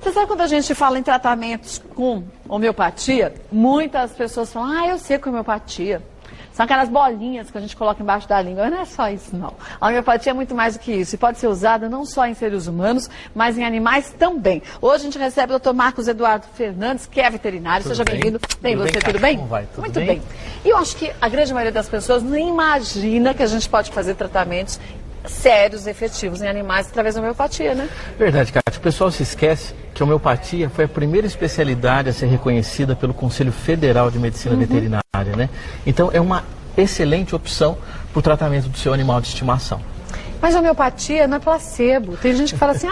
Você sabe quando a gente fala em tratamentos com homeopatia, muitas pessoas falam, eu sei com homeopatia. São aquelas bolinhas que a gente coloca embaixo da língua. Não é só isso, não. A homeopatia é muito mais do que isso. E pode ser usada não só em seres humanos, mas em animais também. Hoje a gente recebe o Dr. Marcos Eduardo Fernandes, que é veterinário. Seja bem-vindo. Bem, você, tudo bem? Como vai? Tudo muito bem. E eu acho que a grande maioria das pessoas nem imagina que a gente pode fazer tratamentos sérios, efetivos em animais através da homeopatia, né? Verdade, Cátia. O pessoal se esquece que a homeopatia foi a primeira especialidade a ser reconhecida pelo Conselho Federal de Medicina Veterinária, né? Então é uma excelente opção para o tratamento do seu animal de estimação. Mas a homeopatia não é placebo. Tem gente que fala assim,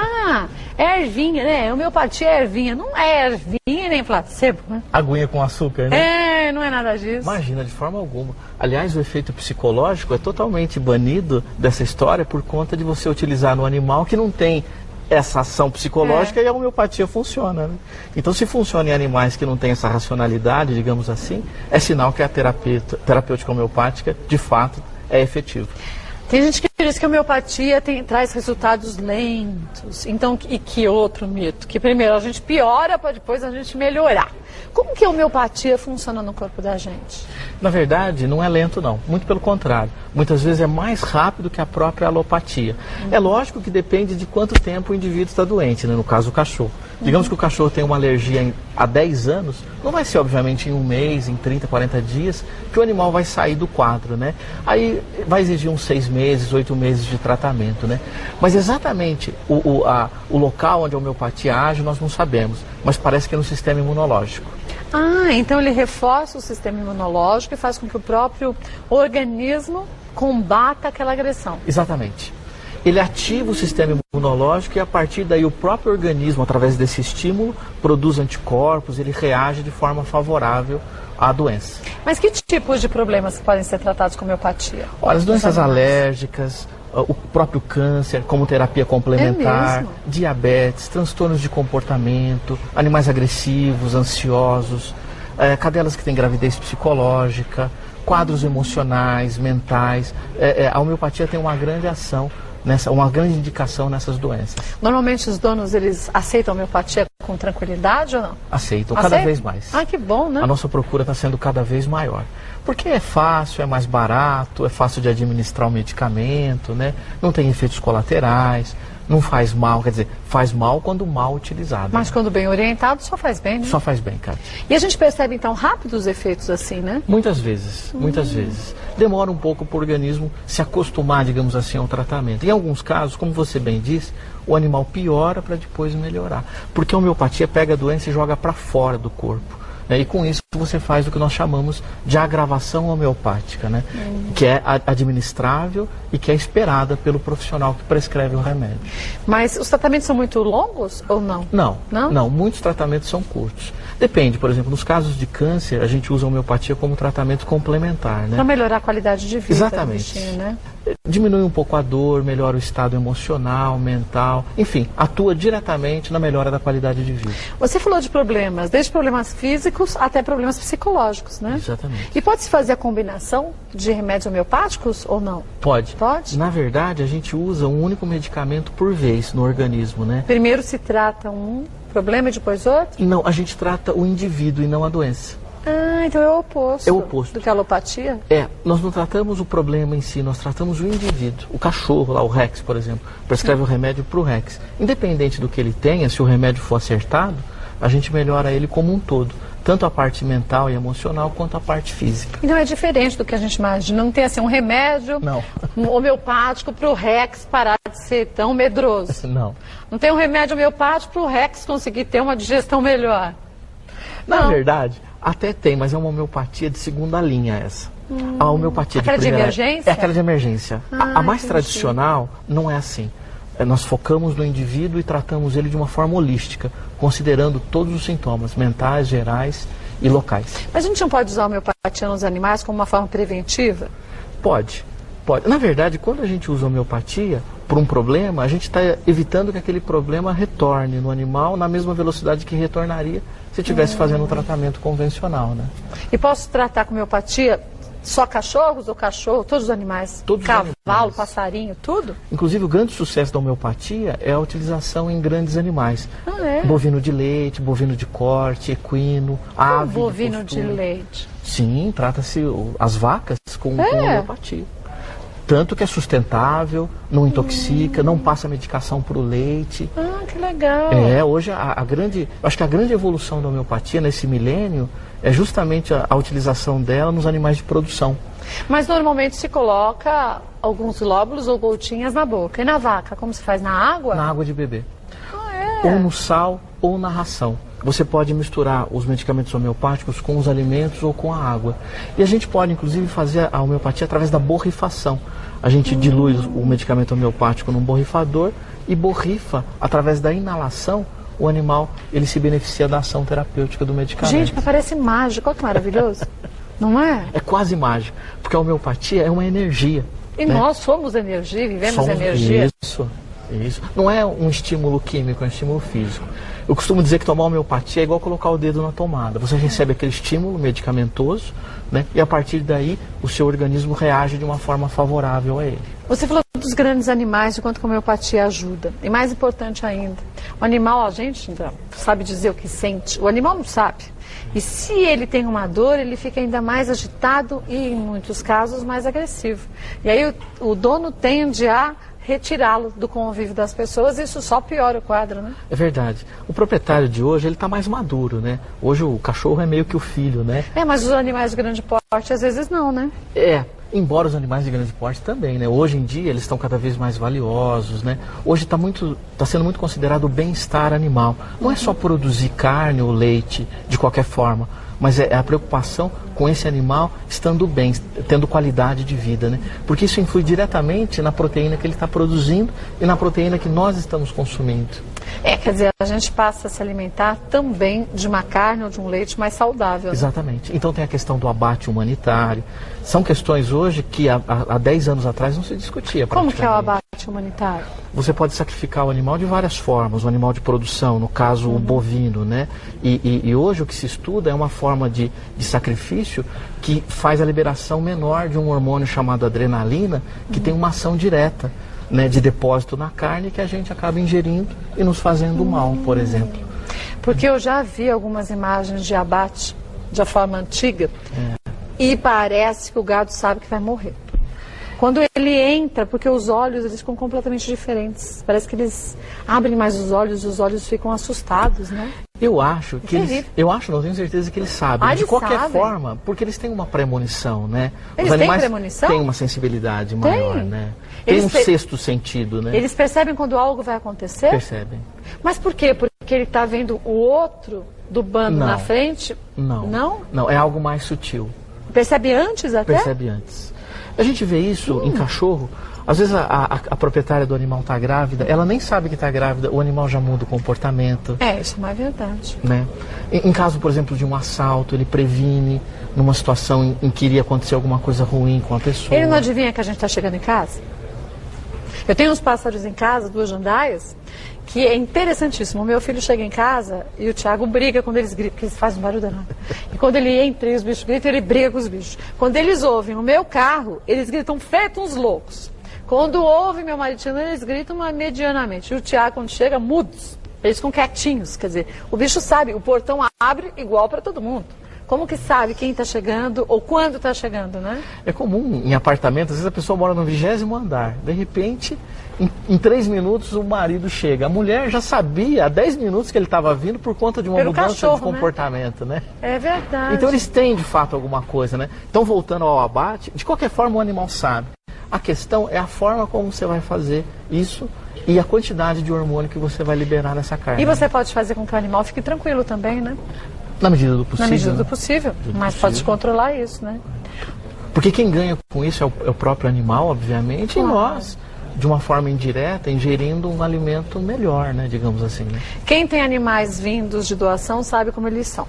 é ervinha, né? Homeopatia é ervinha. Não é ervinha nem placebo, né? Aguinha com açúcar, né? Não é nada disso. Imagina, de forma alguma. Aliás, o efeito psicológico é totalmente banido dessa história por conta de você utilizar no animal que não tem essa ação psicológica e a homeopatia funciona, né? Então, se funciona em animais que não têm essa racionalidade, digamos assim, é sinal que a terapêutica homeopática, de fato, é efetiva. Tem gente que diz que a homeopatia traz resultados lentos. Então, e que outro mito? Que primeiro a gente piora para depois a gente melhorar. Como que a homeopatia funciona no corpo da gente? Na verdade, não é lento não, muito pelo contrário. Muitas vezes é mais rápido que a própria alopatia. É lógico que depende de quanto tempo o indivíduo está doente, né? No caso o cachorro. Digamos que o cachorro tem uma alergia há 10 anos, não vai ser obviamente em um mês, em 30, 40 dias, que o animal vai sair do quadro, né? Aí vai exigir uns 6 meses, 8 meses de tratamento, né? Mas exatamente o local onde a homeopatia age nós não sabemos, mas parece que é no sistema imunológico. Então ele reforça o sistema imunológico e faz com que o próprio organismo combata aquela agressão. Exatamente. Ele ativa o sistema imunológico e a partir daí o próprio organismo, através desse estímulo, produz anticorpos, ele reage de forma favorável à doença. Mas que tipos de problemas podem ser tratados com homeopatia? Olha, as doenças alérgicas, o próprio câncer como terapia complementar, diabetes, transtornos de comportamento, animais agressivos, ansiosos, cadelas que têm gravidez psicológica, quadros emocionais, mentais. A homeopatia tem uma grande ação, uma grande indicação nessas doenças. Normalmente os donos, eles aceitam a homeopatia com tranquilidade ou não? Aceitam, cada vez mais. Que bom, né? A nossa procura está sendo cada vez maior. Porque é fácil, é mais barato, é fácil de administrar o medicamento, né? Não tem efeitos colaterais, não faz mal, quer dizer, faz mal quando mal utilizado. Mas quando bem orientado, só faz bem, né? Só faz bem, cara. E a gente percebe, então, rápido os efeitos assim, né? Muitas vezes, muitas vezes. Demora um pouco para o organismo se acostumar, digamos assim, ao tratamento. Em alguns casos, como você bem disse, o animal piora para depois melhorar. Porque a homeopatia pega a doença e joga para fora do corpo. E com isso você faz o que nós chamamos de agravação homeopática, né? Que é administrável e que é esperada pelo profissional que prescreve o remédio. Mas os tratamentos são muito longos ou não? Não, muitos tratamentos são curtos. Depende, por exemplo, nos casos de câncer, a gente usa a homeopatia como tratamento complementar, né? Para melhorar a qualidade de vida. Exatamente. Do bichinho, né? Diminui um pouco a dor, melhora o estado emocional, mental, enfim, atua diretamente na melhora da qualidade de vida. Você falou de problemas, desde problemas físicos até problemas psicológicos, né? Exatamente. E pode-se fazer a combinação de remédios homeopáticos ou não? Pode. Pode? Na verdade, a gente usa um único medicamento por vez no organismo, né? Primeiro se trata um problema e depois outro? Não, a gente trata o indivíduo e não a doença. Então é o oposto. É o oposto. Do que a alopatia? Nós não tratamos o problema em si, nós tratamos o indivíduo. O cachorro, lá, o Rex, por exemplo, prescreve o remédio para o Rex. Independente do que ele tenha, se o remédio for acertado, a gente melhora ele como um todo. Tanto a parte mental e emocional, quanto a parte física. Então é diferente do que a gente imagina. Não tem assim um remédio homeopático para o Rex parar de ser tão medroso. Não. Não tem um remédio homeopático para o Rex conseguir ter uma digestão melhor. Na verdade, até tem, mas é uma homeopatia de segunda linha essa. A homeopatia aquela de emergência? É aquela de emergência. A mais tradicional não é assim. Nós focamos no indivíduo e tratamos ele de uma forma holística, considerando todos os sintomas mentais, gerais e locais. Mas a gente não pode usar a homeopatia nos animais como uma forma preventiva? Pode. Na verdade, quando a gente usa a homeopatia por um problema, a gente está evitando que aquele problema retorne no animal na mesma velocidade que retornaria se estivesse fazendo um tratamento convencional, né? E posso tratar com homeopatia Só cachorros ou cachorro? Todos os animais? Todos os Cavalo, animais. Passarinho, tudo? Inclusive, o grande sucesso da homeopatia é a utilização em grandes animais. É. Bovino de leite, bovino de corte, equino, ave. Bovino de leite. Sim, trata-se as vacas com homeopatia. Tanto que é sustentável, não intoxica, não passa medicação para o leite. Que legal. Hoje acho que a grande evolução da homeopatia nesse milênio é justamente a utilização dela nos animais de produção. Mas normalmente se coloca alguns lóbulos ou gotinhas na boca. E na vaca, como se faz? Na água? Na água de bebê. Ou no sal ou na ração. Você pode misturar os medicamentos homeopáticos com os alimentos ou com a água. E a gente pode, inclusive, fazer a homeopatia através da borrifação. A gente dilui o medicamento homeopático num borrifador e borrifa, através da inalação, o animal ele se beneficia da ação terapêutica do medicamento. Gente, mas parece mágico. Olha que maravilhoso. Não é? É quase mágico, porque a homeopatia é uma energia. E nós somos energia, vivemos energia. Isso. Não é um estímulo químico, é um estímulo físico. Eu costumo dizer que tomar homeopatia é igual colocar o dedo na tomada. Você recebe aquele estímulo medicamentoso, né? E a partir daí o seu organismo reage de uma forma favorável a ele. Você falou dos grandes animais, de quanto que a homeopatia ajuda. E mais importante ainda, o animal, a gente ainda sabe dizer o que sente. O animal não sabe. E se ele tem uma dor, ele fica ainda mais agitado e, em muitos casos, mais agressivo. E aí o dono tende a retirá-lo do convívio das pessoas, isso só piora o quadro, né? É verdade. O proprietário de hoje, ele está mais maduro, né? Hoje o cachorro é meio que o filho, né? Mas os animais de grande porte, às vezes não, né? Embora os animais de grande porte também, né? Hoje em dia eles estão cada vez mais valiosos, né? Hoje está sendo muito considerado o bem-estar animal. Não é só produzir carne ou leite de qualquer forma, mas é a preocupação com esse animal estando bem, tendo qualidade de vida, né? Porque isso influi diretamente na proteína que ele está produzindo e na proteína que nós estamos consumindo. Quer dizer, a gente passa a se alimentar também de uma carne ou de um leite mais saudável. Né? Exatamente. Então tem a questão do abate humanitário. São questões hoje que há 10 anos atrás não se discutia. Como que é o abate humanitário? Você pode sacrificar o animal de várias formas, o animal de produção, no caso o bovino, né? E hoje o que se estuda é uma forma de sacrifício que faz a liberação menor de um hormônio chamado adrenalina, que tem uma ação direta, né, de depósito na carne que a gente acaba ingerindo e nos fazendo mal, por exemplo. Porque eu já vi algumas imagens de abate de forma antiga e parece que o gado sabe que vai morrer. Quando ele entra, porque os olhos eles ficam completamente diferentes. Parece que eles abrem mais os olhos ficam assustados, né? Eu acho que não tenho certeza que eles sabem. De qualquer forma, porque eles têm uma premonição, né? Eles têm premonição? Têm uma sensibilidade maior, né? Tem um sexto sentido, né? Eles percebem quando algo vai acontecer? Percebem. Mas por quê? Porque ele está vendo o outro do bando na frente? Não. Não? Não, é algo mais sutil. Percebe antes até? Percebe antes. A gente vê isso em cachorro. Às vezes a proprietária do animal está grávida, ela nem sabe que está grávida, o animal já muda o comportamento. Isso não é verdade. Né? Em caso, por exemplo, de um assalto, ele previne numa situação em que iria acontecer alguma coisa ruim com a pessoa. Ele não adivinha que a gente está chegando em casa? Eu tenho uns pássaros em casa, 2 jandaias, que é interessantíssimo. O meu filho chega em casa e o Thiago briga quando eles gritam, porque eles fazem um barulho danado. E quando ele entra e os bichos gritam, ele briga com os bichos. Quando eles ouvem o meu carro, eles gritam feito uns loucos. Quando ouvem meu marido, eles gritam medianamente. E o Thiago, quando chega, mudos. Eles ficam quietinhos. Quer dizer, o bicho sabe, o portão abre igual para todo mundo. Como que sabe quem está chegando ou quando está chegando, né? É comum em apartamentos, às vezes a pessoa mora no 20º andar. De repente, em 3 minutos o marido chega. A mulher já sabia há 10 minutos que ele estava vindo por conta de uma mudança de comportamento, né? É verdade. Então eles têm de fato alguma coisa, né? Então voltando ao abate, de qualquer forma o animal sabe. A questão é a forma como você vai fazer isso e a quantidade de hormônio que você vai liberar nessa carne. E você pode fazer com que o animal fique tranquilo também, né? Na medida do possível. Na medida do possível, mas pode controlar isso, né? Porque quem ganha com isso é o próprio animal, obviamente, e nós, de uma forma indireta, ingerindo um alimento melhor, né, digamos assim. Né? Quem tem animais vindos de doação sabe como eles são.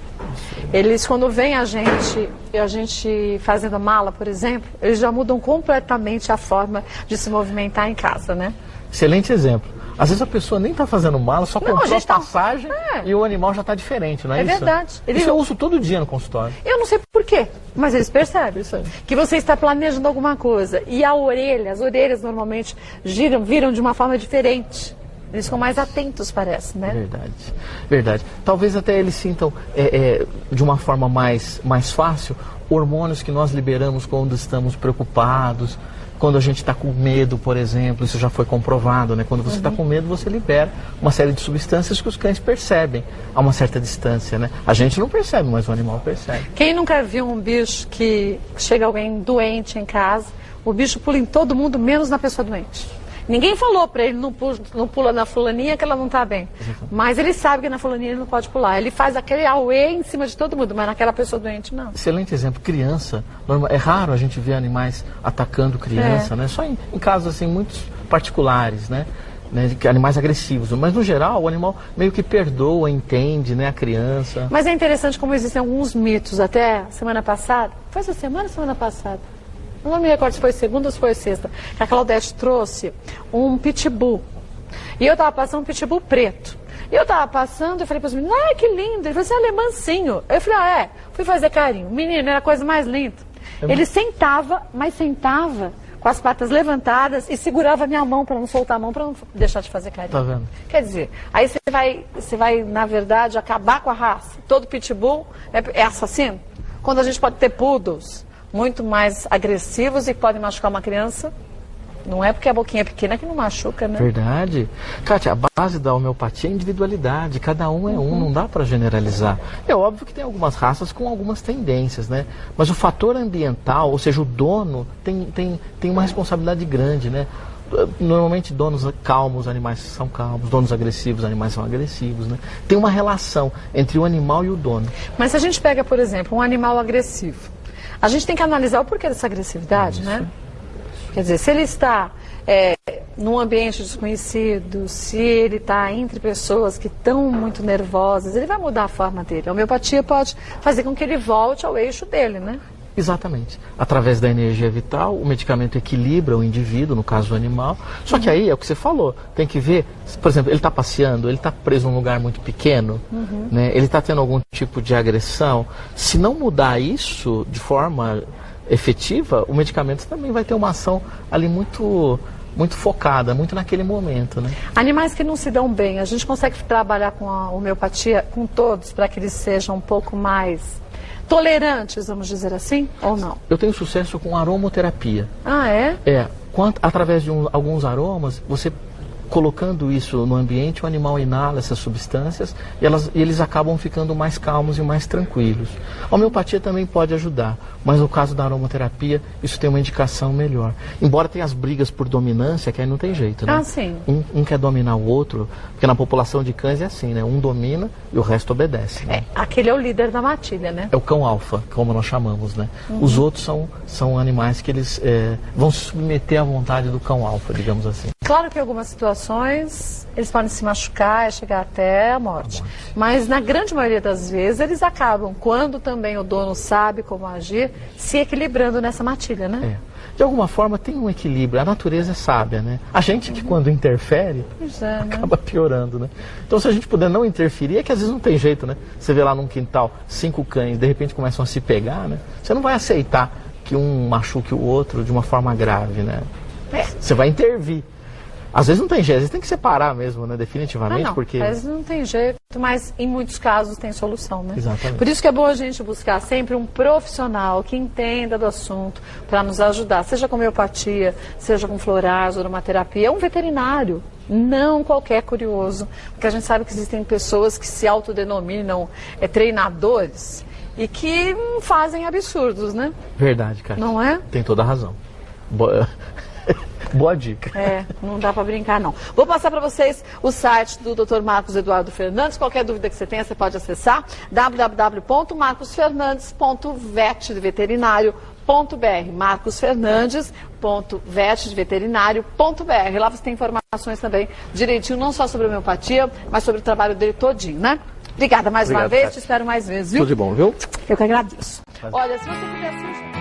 Eles, quando vem a gente fazendo mala, por exemplo, eles já mudam completamente a forma de se movimentar em casa, né? Excelente exemplo. Às vezes a pessoa nem está fazendo mala, só comprou a passagem e o animal já está diferente, não é isso? É verdade. Isso eu uso todo dia no consultório. Eu não sei por quê, mas eles percebem que você está planejando alguma coisa. E as orelhas normalmente viram de uma forma diferente. Eles ficam mais atentos, parece, né? Verdade, verdade. Talvez até eles sintam, de uma forma mais fácil, hormônios que nós liberamos quando estamos preocupados, quando a gente está com medo, por exemplo, isso já foi comprovado, né? Quando você está com medo, você libera uma série de substâncias que os cães percebem a uma certa distância, né? A gente não percebe, mas o animal percebe. Quem nunca viu um bicho que chega alguém doente em casa, o bicho pula em todo mundo, menos na pessoa doente. Ninguém falou para ele não pula na fulaninha que ela não está bem. Mas ele sabe que na fulaninha ele não pode pular. Ele faz aquele auê em cima de todo mundo, mas naquela pessoa doente não. Excelente exemplo. Criança. É raro a gente ver animais atacando criança, né? Só em casos assim, muito particulares, né? Animais agressivos. Mas no geral o animal meio que perdoa, entende, né? A criança. Mas é interessante como existem alguns mitos. Até semana passada. Foi essa semana passada? Não me recordo se foi segunda ou se foi sexta, que a Claudete trouxe um pitbull. E eu estava passando um pitbull preto. E eu estava passando e falei para os meninos, que lindo. Ele falou assim, ele é mansinho. Eu falei, fui fazer carinho. Menino, era a coisa mais linda. Ele sentava, mas sentava com as patas levantadas e segurava a minha mão para não soltar a mão, para não deixar de fazer carinho. Tá vendo? Quer dizer, aí você vai, na verdade, acabar com a raça. Todo pitbull é assassino. Quando a gente pode ter poodles muito mais agressivos e que podem machucar uma criança, não é porque a boquinha é pequena que não machuca, né? Verdade. Kátia, a base da homeopatia é individualidade, cada um é um, não dá para generalizar. É óbvio que tem algumas raças com algumas tendências, né? Mas o fator ambiental, ou seja, o dono tem uma responsabilidade grande, né? Normalmente donos calmos, animais são calmos, donos agressivos, animais são agressivos, né? Tem uma relação entre o animal e o dono. Mas se a gente pega, por exemplo, um animal agressivo, a gente tem que analisar o porquê dessa agressividade, né? Quer dizer, se ele está num ambiente desconhecido, se ele está entre pessoas que estão muito nervosas, ele vai mudar a forma dele. A homeopatia pode fazer com que ele volte ao eixo dele, né? Exatamente. Através da energia vital, o medicamento equilibra o indivíduo, no caso do animal. Só que aí é o que você falou, tem que ver, por exemplo, ele está passeando, ele está preso num lugar muito pequeno, né? Ele está tendo algum tipo de agressão. Se não mudar isso de forma efetiva, o medicamento também vai ter uma ação ali muito focada, muito naquele momento, né? Animais que não se dão bem, a gente consegue trabalhar com a homeopatia com todos para que eles sejam um pouco mais tolerantes, vamos dizer assim, ou não? Eu tenho sucesso com aromoterapia. Ah, é? Através de alguns aromas, você colocando isso no ambiente, o animal inala essas substâncias e eles acabam ficando mais calmos e mais tranquilos. A homeopatia também pode ajudar, mas no caso da aromaterapia, isso tem uma indicação melhor. Embora tenha as brigas por dominância, que aí não tem jeito, né? Ah, sim. Um quer dominar o outro, porque na população de cães é assim, né? Um domina e o resto obedece. Né? Aquele é o líder da matilha, né? É o cão alfa, como nós chamamos, né? Os outros são animais que eles vão se submeter à vontade do cão alfa, digamos assim. Claro que em algumas situações eles podem se machucar e chegar até a morte. Mas na grande maioria das vezes eles acabam, quando também o dono sabe como agir, se equilibrando nessa matilha, né? De alguma forma tem um equilíbrio, a natureza é sábia, né? A gente que quando interfere, acaba piorando, né? Então se a gente puder não interferir, é que às vezes não tem jeito, né? Você vê lá num quintal 5 cães, de repente começam a se pegar, né? Você não vai aceitar que um machuque o outro de uma forma grave, né? Você vai intervir. Às vezes não tem jeito, às vezes tem que separar mesmo, né? Definitivamente, porque... Às vezes não tem jeito, mas em muitos casos tem solução, né? Exatamente. Por isso que é bom a gente buscar sempre um profissional que entenda do assunto para nos ajudar, seja com homeopatia, seja com florais, aromaterapia, um veterinário, não qualquer curioso, porque a gente sabe que existem pessoas que se autodenominam treinadores e que fazem absurdos, né? Verdade, cara. Não é? Tem toda a razão. Boa dica. Não dá para brincar, não. Vou passar para vocês o site do Dr. Marcos Eduardo Fernandes. Qualquer dúvida que você tenha, você pode acessar www.marcosfernandes.vetdeveterinário.br marcosfernandes.vetdeveterinário.br. Lá você tem informações também direitinho, não só sobre a homeopatia, mas sobre o trabalho dele todinho, né? Obrigada mais uma vez, te espero mais vezes, viu? Tudo de bom, viu? Eu que agradeço. Olha, se você quiser assistir...